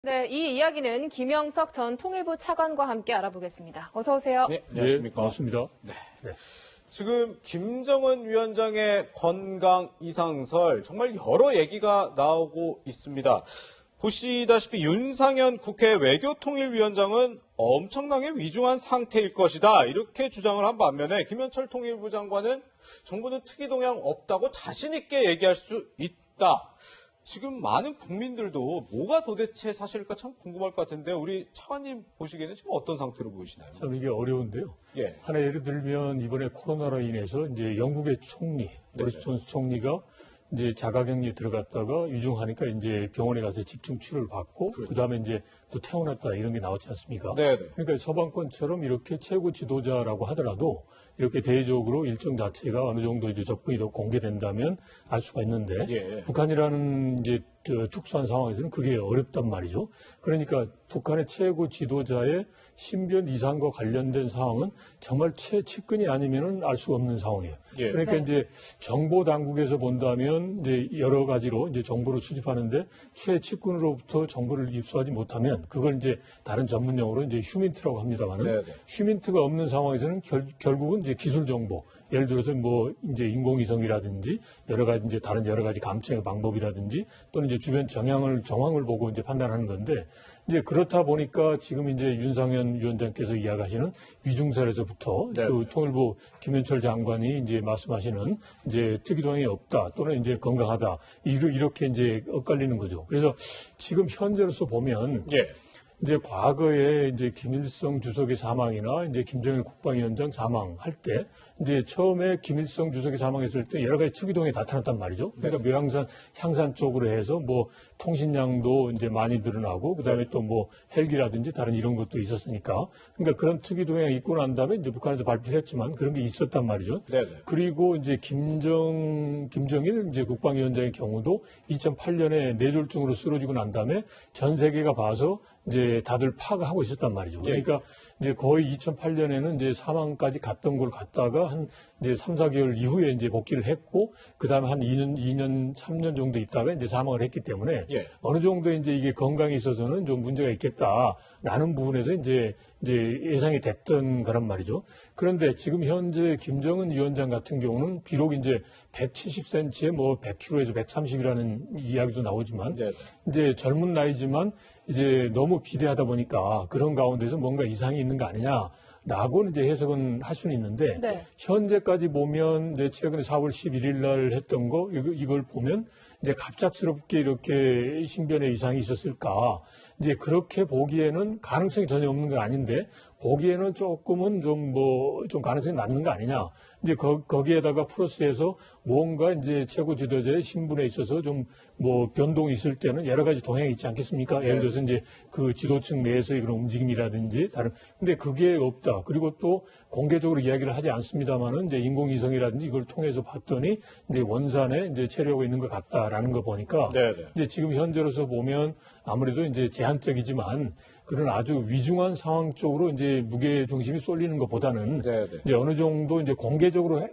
네, 이 이야기는 김영석 전 통일부 차관과 함께 알아보겠습니다. 어서 오세요. 네, 안녕하십니까. 네, 반갑습니다. 네. 지금 김정은 위원장의 건강 이상설 정말 여러 얘기가 나오고 있습니다. 보시다시피 윤상현 국회 외교통일위원장은 엄청나게 위중한 상태일 것이다 이렇게 주장을 한 반면에 김현철 통일부 장관은 정부는 특이 동향 없다고 자신 있게 얘기할 수 있다. 지금 많은 국민들도 뭐가 도대체 사실일까 참 궁금할 것 같은데 우리 차관님 보시기에는 지금 어떤 상태로 보이시나요? 참 이게 어려운데요. 예. 하나 예를 들면 이번에 코로나로 인해서 이제 영국의 총리, 보리스 존슨 총리가 이제 자가격리에 들어갔다가 위중하니까 이제 병원에 가서 집중 치료를 받고 그다음에 이제 또 퇴원했다 이런 게 나왔지 않습니까? 네네. 그러니까 서방권처럼 이렇게 최고 지도자라고 하더라도 이렇게 대외적으로 일정 자체가 어느 정도 이제 접근이 더 공개된다면 알 수가 있는데 예. 북한이라는 이제 특수한 상황에서는 그게 어렵단 말이죠. 그러니까 북한의 최고 지도자의 신변 이상과 관련된 상황은 정말 최측근이 아니면은 알 수가 없는 상황이에요. 예. 그러니까 이제 정보 당국에서 본다면 이제 여러 가지로 이제 정보를 수집하는데 최측근으로부터 정보를 입수하지 못하면 그걸 이제 다른 전문 용어로 이제 휴민트라고 합니다만은 네네. 휴민트가 없는 상황에서는 결국은 이제 기술 정보 예를 들어서 뭐 이제 인공위성이라든지 여러 가지 이제 다른 여러 가지 감청의 방법이라든지 또는 이제 주변 정황을 보고 이제 판단하는 건데 이제 그렇다 보니까 지금 이제 윤상현 위원장께서 이야기하시는 위중설에서부터 네. 그 통일부 김현철 장관이 이제 말씀하시는 이제 특이동향이 없다 또는 이제 건강하다 이렇게 이제 엇갈리는 거죠. 그래서 지금 현재로서 보면 예. 이제 과거에 이제 김일성 주석의 사망이나 이제 김정일 국방위원장 사망할 때 이제 처음에 김일성 주석이 사망했을 때 여러 가지 특이동이 나타났단 말이죠. 그러니까 묘향산, 향산 쪽으로 해서 뭐 통신량도 이제 많이 늘어나고 그다음에 또 뭐 헬기라든지 다른 이런 것도 있었으니까 그러니까 그런 특이동향이 있고 난 다음에 이제 북한에서 발표를 했지만 그런 게 있었단 말이죠. 네네. 그리고 이제 김정일 이제 국방위원장의 경우도 2008년에 뇌졸중으로 쓰러지고 난 다음에 전 세계가 봐서 이제 다들 파악하고 있었단 말이죠. 그러니까 이제 거의 2008년에는 이제 사망까지 갔던 걸 갔다가 한 이제 3, 4개월 이후에 이제 복귀를 했고 그다음에 한 2년, 3년 정도 있다가 이제 사망을 했기 때문에 예. 어느 정도 이제 이게 건강에 있어서는 좀 문제가 있겠다라는 부분에서 이제 예상이 됐던 거란 말이죠. 그런데 지금 현재 김정은 위원장 같은 경우는 비록 이제 170cm에 뭐 100kg에서 130이라는 이야기도 나오지만 네네. 이제 젊은 나이지만 이제 너무 비대하다 보니까 그런 가운데서 뭔가 이상이 있는 거 아니냐라고는 이제 해석은 할 수는 있는데 네. 현재까지 보면 이제 최근에 4월 11일 날 했던 거 이걸 보면 이제 갑작스럽게 이렇게 신변에 이상이 있었을까 이제 그렇게 보기에는 가능성이 전혀 없는 건 아닌데 보기에는 조금은 좀 가능성이 낮는 거 아니냐. 이제 거기에다가 플러스해서 뭔가 이제 최고 지도자의 신분에 있어서 좀 뭐 변동이 있을 때는 여러 가지 동향이 있지 않겠습니까? 예를 들어서 이제 그 지도층 내에서의 그런 움직임이라든지 다른. 근데 그게 없다. 그리고 또 공개적으로 이야기를 하지 않습니다만은 이제 인공위성이라든지 이걸 통해서 봤더니 이제 원산에 이제 체류하고 있는 것 같다라는 거 보니까 네네. 이제 지금 현재로서 보면 아무래도 이제 제한적이지만 그런 아주 위중한 상황 쪽으로 이제 무게 중심이 쏠리는 것보다는 네네. 이제 어느 정도 이제 공개적으로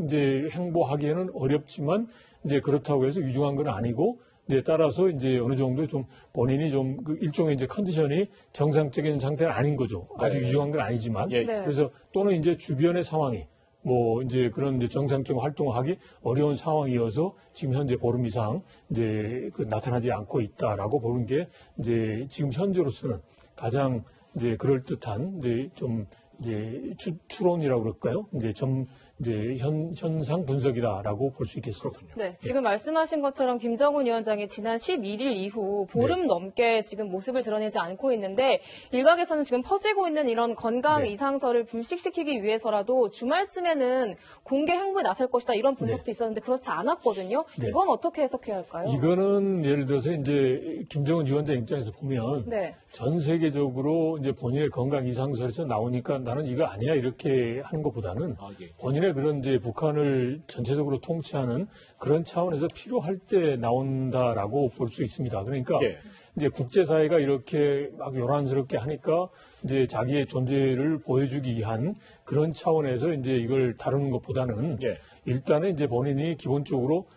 이제 행보하기에는 어렵지만 이제 그렇다고 해서 위중한 건 아니고 이제 따라서 이제 어느 정도 좀 본인이 좀 그 일종의 이제 컨디션이 정상적인 상태는 아닌 거죠. 아주 네. 위중한 건 아니지만 예. 네. 그래서 또는 이제 주변의 상황이 뭐 이제 그런 이제 정상적인 활동을 하기 어려운 상황이어서 지금 현재 보름 이상 이제 나타나지 않고 있다라고 보는 게 이제 지금 현재로서는 가장 이제 그럴 듯한 이제 좀 이제 추론이라고 그럴까요? 이제 좀 이제 현상 분석이다라고 볼 수 있겠습니다. 네, 지금 말씀하신 것처럼 김정은 위원장이 지난 11일 이후 보름 넘게 지금 모습을 드러내지 않고 있는데 일각에서는 지금 퍼지고 있는 이런 건강 네. 이상설을 불식시키기 위해서라도 주말쯤에는 공개 행보에 나설 것이다 이런 분석도 있었는데 그렇지 않았거든요. 네. 이건 어떻게 해석해야 할까요? 이거는 예를 들어서 이제 김정은 위원장 입장에서 보면 네. 전 세계적으로 이제 본인의 건강 이상설에서 나오니까 나는 이거 아니야 이렇게 하는 것보다는 아, 예. 본인의 그런 이제 북한을 전체적으로 통치하는 그런 차원에서 필요할 때 나온다라고 볼 수 있습니다. 그러니까 예. 이제 국제사회가 이렇게 막 요란스럽게 하니까 이제 자기의 존재를 보여주기 위한 그런 차원에서 이제 이걸 다루는 것보다는 예. 일단은 이제 본인이 기본적으로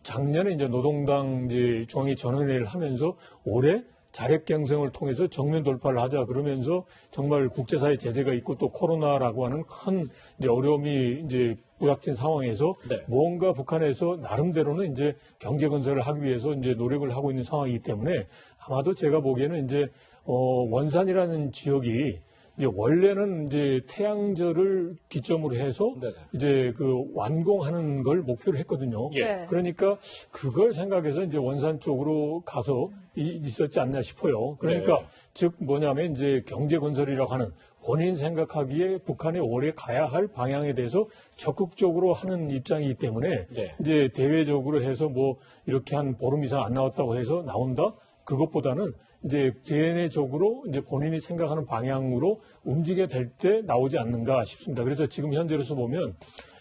작년에 이제 노동당 이제 중앙위 전원회의를 하면서 올해 자력 경쟁을 통해서 정면 돌파를 하자 그러면서 정말 국제사회 제재가 있고 또 코로나라고 하는 큰 이제 어려움이 이제 부닥친 상황에서 네. 뭔가 북한에서 나름대로는 이제 경제 건설을 하기 위해서 이제 노력을 하고 있는 상황이기 때문에 아마도 제가 보기에는 이제 원산이라는 지역이 이제 원래는 이제 태양절을 기점으로 해서 네네. 이제 그 완공하는 걸 목표로 했거든요. 예. 네. 그러니까 그걸 생각해서 이제 원산 쪽으로 가서 있었지 않나 싶어요. 그러니까 네. 즉 뭐냐면 이제 경제 건설이라고 하는 본인 생각하기에 북한이 오래 가야 할 방향에 대해서 적극적으로 하는 입장이기 때문에 네. 이제 대외적으로 해서 뭐 이렇게 한 보름 이상 안 나왔다고 해서 나온다? 그것보다는 이제 대내적으로 이제 본인이 생각하는 방향으로 움직여야 될 때 나오지 않는가 싶습니다. 그래서 지금 현재로서 보면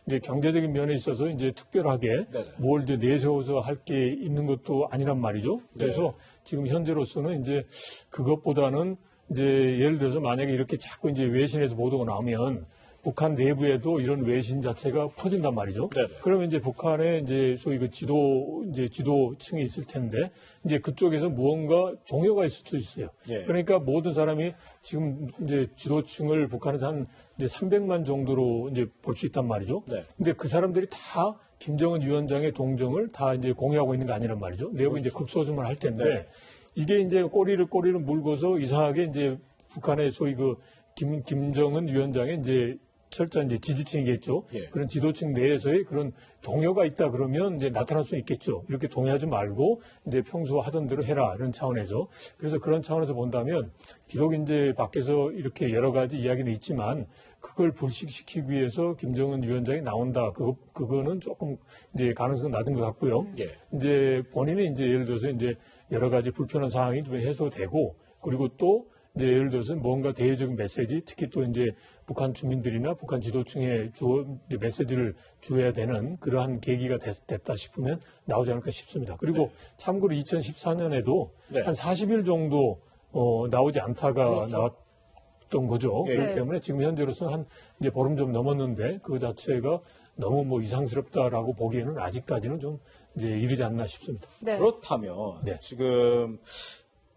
이제 경제적인 면에 있어서 이제 특별하게 네네. 뭘 이제 내세워서 할 게 있는 것도 아니란 말이죠. 그래서 네. 지금 현재로서는 이제 그것보다는 이제 예를 들어서 만약에 이렇게 자꾸 이제 외신에서 보도가 나오면 북한 내부에도 이런 외신 자체가 퍼진단 말이죠. 네네. 그러면 이제 북한에 이제 소위 그 지도층이 있을 텐데 이제 그쪽에서 무언가 종효가 있을 수 있어요. 예. 그러니까 모든 사람이 지금 이제 지도층을 북한에서 한 이제 300만 정도로 이제 볼 수 있단 말이죠. 네. 근데 그 사람들이 다 김정은 위원장의 동정을 다 이제 공유하고 있는 거 아니란 말이죠. 내부 이제 극소수만 할 텐데 네. 이게 이제 꼬리를 물고서 이상하게 이제 북한의 소위 그 김정은 위원장의 이제 철저한 이제 지지층이겠죠. 예. 그런 지도층 내에서의 그런 동요가 있다 그러면 이제 나타날 수 있겠죠. 이렇게 동요하지 말고 이제 평소 하던 대로 해라 이런 차원에서. 그래서 그런 차원에서 본다면 비록 이제 밖에서 이렇게 여러 가지 이야기는 있지만 그걸 불식시키기 위해서 김정은 위원장이 나온다. 그거는 조금 이제 가능성은 낮은 것 같고요. 예. 이제 본인이 이제 예를 들어서 이제 여러 가지 불편한 상황이 좀 해소되고 그리고 또 이제 예를 들어서 뭔가 대외적인 메시지, 특히 또 이제 북한 주민들이나 북한 지도층에 이제 메시지를 줘야 되는 그러한 계기가 됐다 싶으면 나오지 않을까 싶습니다. 그리고 참고로 2014년에도 네. 한 40일 정도 나오지 않다가 그렇죠. 나왔던 거죠. 예. 그렇기 때문에 지금 현재로서는 한 이제 보름 좀 넘었는데 그 자체가 너무 뭐 이상스럽다라고 보기에는 아직까지는 좀 이제 이르지 않나 싶습니다. 네. 그렇다면 네. 지금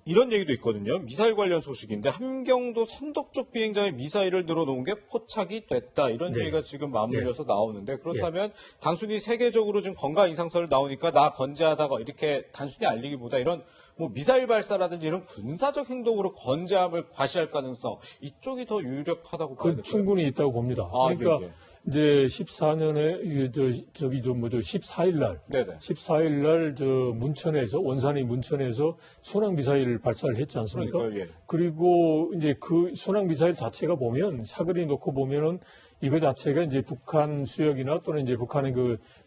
이런 얘기도 있거든요. 미사일 관련 소식인데 함경도 선덕 쪽 비행장에 미사일을 늘어놓은 게 포착이 됐다. 이런 네. 얘기가 지금 맞물려서 나오는데 그렇다면 단순히 세계적으로 지금 건강 이상설 나오니까 나 건재하다가 이렇게 단순히 알리기보다 이런 뭐 미사일 발사라든지 이런 군사적 행동으로 건재함을 과시할 가능성 이쪽이 더 유력하다고 봐야 그 될까요? 충분히 있다고 봅니다. 아, 그러니까 예, 예. 이제 14년에 저기 14일 날 네네. 14일 날 저 문천에서 원산의 문천에서 순항 미사일 발사를 했지 않습니까? 그러니까요, 예. 그리고 이제 그 순항 미사일 자체가 보면 사거리 놓고 보면은 이거 자체가 이제 북한 수역이나 또는 이제 북한의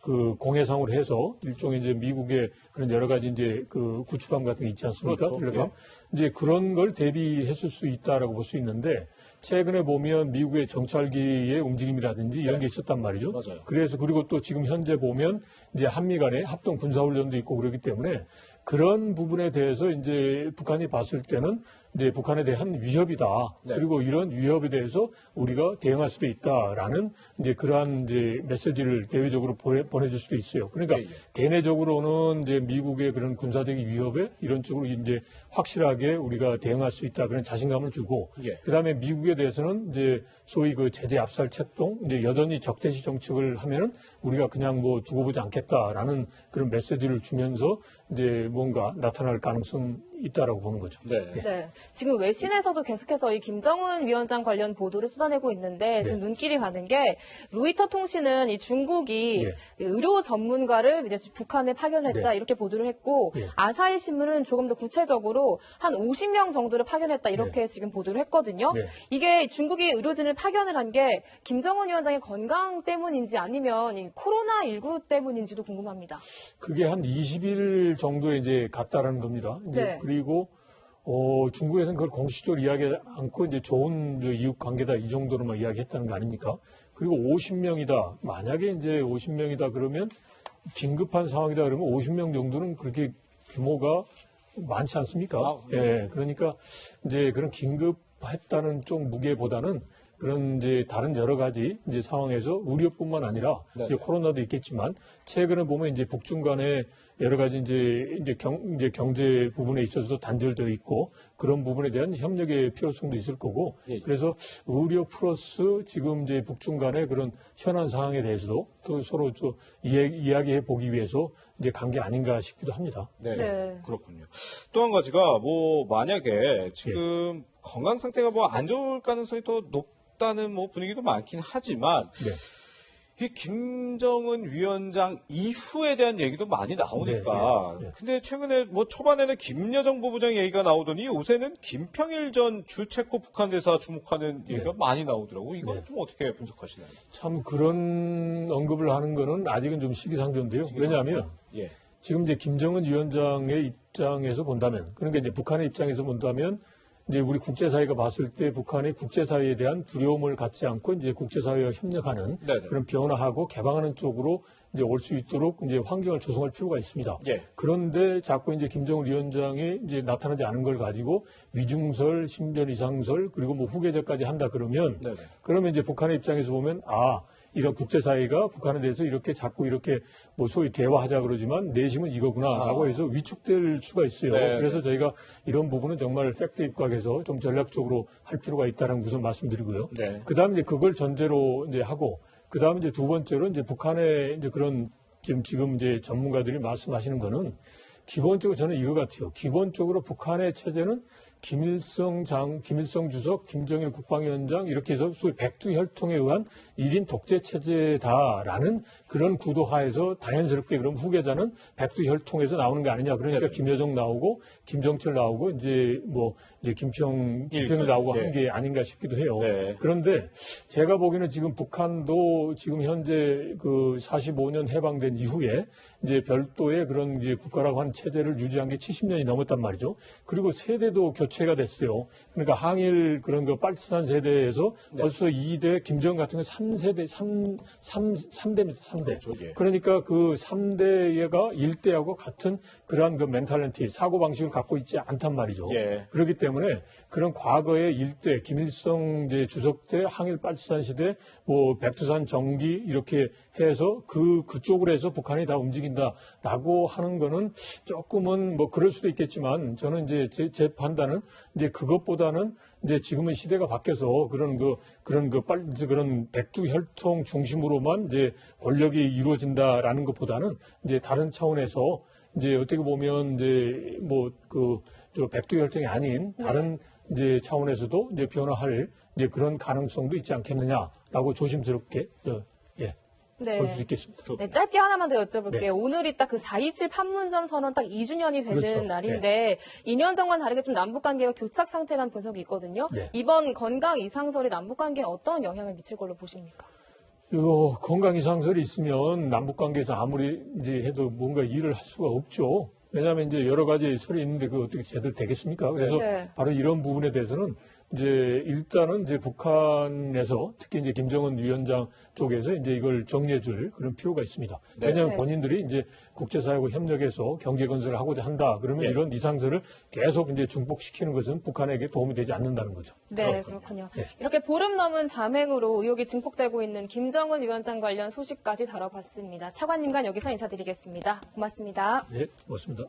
그 공해상으로 해서 일종의 이제 미국의 그런 여러 가지 이제 그 구축함 같은 게 있지 않습니까? 그렇죠. 전략함. 이제 그런 걸 대비했을 수 있다라고 볼 수 있는데 최근에 보면 미국의 정찰기의 움직임이라든지 이런 네. 게 있었단 말이죠. 맞아요. 그래서 그리고 또 지금 현재 보면 이제 한미 간에 합동 군사훈련도 있고 그렇기 때문에 그런 부분에 대해서 이제 북한이 봤을 때는 이제 북한에 대한 위협이다. 네. 그리고 이런 위협에 대해서 우리가 대응할 수도 있다라는 이제 그러한 이제 메시지를 대외적으로 보내줄 수도 있어요. 그러니까 예, 예. 대내적으로는 이제 미국의 그런 군사적인 위협에 이런 쪽으로 이제 확실하게 우리가 대응할 수 있다 그런 자신감을 주고 예. 그다음에 미국에 대해서는 이제 소위 그 제재 압살 책동 이제 여전히 적대시 정책을 하면은 우리가 그냥 뭐 두고 보지 않겠다라는 그런 메시지를 주면서 이제 뭔가 나타날 가능성이 있다라고 보는 거죠. 네. 네. 지금 외신에서도 계속해서 이 김정은 위원장 관련 보도를 쏟아내고 있는데 지금 눈길이 가는 게 로이터 통신은 이 중국이 예. 의료 전문가를 이제 북한에 파견했다 네. 이렇게 보도를 했고 예. 아사히 신문은 조금 더 구체적으로 한 50명 정도를 파견했다 이렇게 지금 보도를 했거든요. 네. 이게 중국이 의료진을 파견을 한 게 김정은 위원장의 건강 때문인지 아니면 이 코로나19 때문인지도 궁금합니다. 그게 한 20일 정도에 이제 갔다라는 겁니다. 이제 네. 그리고 중국에서는 그걸 공식적으로 이야기하지 않고 이제 좋은 이웃 관계다 이 정도로만 이야기했다는 거 아닙니까? 그리고 50명이다. 만약에 이제 50명이다 그러면 긴급한 상황이다 그러면 50명 정도는 그렇게 규모가 많지 않습니까? 아, 예. 그러니까 이제 그런 긴급했다는 쪽 무게보다는 그런 이제 다른 여러 가지 이제 상황에서 우려뿐만 아니라 네네. 이제 코로나도 있겠지만 최근에 보면 이제 북중 간에 여러 가지 이제 경제 부분에 있어서도 단절되어 있고 그런 부분에 대한 협력의 필요성도 있을 거고 예. 그래서 우려 플러스 지금 이제 북중 간의 그런 현안 상황에 대해서도 또 서로 좀 이야기해 보기 위해서 이제 간 게 아닌가 싶기도 합니다. 네, 네. 그렇군요. 또 한 가지가 뭐 만약에 지금 건강 상태가 뭐 안 좋을 가능성이 더 높다는 뭐 분위기도 많긴 하지만 네. 이 김정은 위원장 이후에 대한 얘기도 많이 나오니까. 네, 네, 네. 근데 최근에 뭐 초반에는 김여정 부부장 얘기가 나오더니 요새는 김평일 전 주체코 북한 대사 주목하는 얘기가 많이 나오더라고. 이건 네. 좀 어떻게 분석하시나요? 참 그런 언급을 하는 거는 아직은 좀 시기상조인데요. 왜냐하면 예. 지금 이제 김정은 위원장의 입장에서 본다면, 그러니까 이제 북한의 입장에서 본다면, 이제 우리 국제사회가 봤을 때 북한이 국제사회에 대한 두려움을 갖지 않고 이제 국제사회와 협력하는 네네. 그런 변화하고 개방하는 쪽으로 이제 올 수 있도록 이제 환경을 조성할 필요가 있습니다. 예. 그런데 자꾸 이제 김정은 위원장이 이제 나타나지 않은 걸 가지고 위중설, 신변 이상설, 그리고 뭐 후계자까지 한다 그러면, 네네. 그러면 이제 북한의 입장에서 보면, 이런 국제사회가 북한에 대해서 이렇게 자꾸 이렇게 뭐 소위 대화하자 그러지만 내심은 이거구나라고 해서 위축될 수가 있어요. 네. 그래서 저희가 이런 부분은 정말 팩트 입각해서 좀 전략적으로 할 필요가 있다는 것을 말씀드리고요. 네. 그다음에 이제 그걸 전제로 이제 하고 그다음에 이제 두 번째로 이제 북한의 이제 그런 지금 이제 전문가들이 말씀하시는 거는 기본적으로 저는 이거 같아요. 기본적으로 북한의 체제는 김일성 주석, 김정일 국방위원장 이렇게 해서 소위 백두혈통에 의한 1인 독재 체제다라는 그런 구도 하에서 자연스럽게 그럼 후계자는 백두혈통에서 나오는 게 아니냐. 그러니까 네네. 김여정 나오고 김정철 나오고 이제 김평일 나오고 네. 한 게 아닌가 싶기도 해요. 네. 그런데 제가 보기에는 지금 북한도 지금 현재 그 45년 해방된 이후에 이제 별도의 그런 이제 국가라고 한 체제를 유지한 게 70년이 넘었단 말이죠. 그리고 세대도 교체가 됐어요. 그러니까 항일 그런 거 빨치산 세대에서 벌써 2대 김정 같은 거 3세대, 3대입니다. 3대. 그렇죠, 예. 그러니까 그 3대가 1대하고 같은 그러한 그 멘탈리티, 사고방식을 갖고 있지 않단 말이죠. 예. 그렇기 때문에 그런 과거의 일대, 김일성 이제 주석 때 항일 빨치산 시대, 백두산 정기 이렇게 해서 그쪽으로 해서 북한이 다 움직인다라고 하는 거는 조금은 그럴 수도 있겠지만 저는 이제 제 판단은 이제 그것보다는 이제 지금은 시대가 바뀌어서 그런 백두혈통 중심으로만 이제 권력이 이루어진다라는 것보다는 이제 다른 차원에서 이제 어떻게 보면 이제 저 백두혈통이 아닌 다른 이제 차원에서도 이제 변화할 이제 그런 가능성도 있지 않겠느냐라고 조심스럽게 네. 볼 수 있겠습니다. 네, 짧게 하나만 더 여쭤볼게요. 네. 오늘이 딱 그 4.27 판문점 선언 딱 2주년이 되는 그렇죠. 날인데 2년 전과는 다르게 좀 남북 관계가 교착 상태라는 분석이 있거든요. 네. 이번 건강 이상설이 남북 관계에 어떤 영향을 미칠 걸로 보십니까? 이거 건강 이상설이 있으면 남북 관계에서 아무리 이제 해도 뭔가 일을 할 수가 없죠. 왜냐하면 이제 여러 가지 설이 있는데 그 어떻게 제대로 되겠습니까? 그래서 네. 바로 이런 부분에 대해서는 이제 일단은 이제 북한에서 특히 이제 김정은 위원장 쪽에서 이제 이걸 정리해줄 그런 필요가 있습니다. 네. 왜냐하면 네. 본인들이 이제 국제사회하고 협력해서 경제 건설을 하고자 한다. 그러면 네. 이런 이상설을 계속 이제 중복시키는 것은 북한에게 도움이 되지 않는다는 거죠. 네, 그렇군요. 네. 이렇게 보름 넘은 잠행으로 의혹이 증폭되고 있는 김정은 위원장 관련 소식까지 다뤄봤습니다. 차관님과 여기서 인사드리겠습니다. 고맙습니다. 네, 고맙습니다.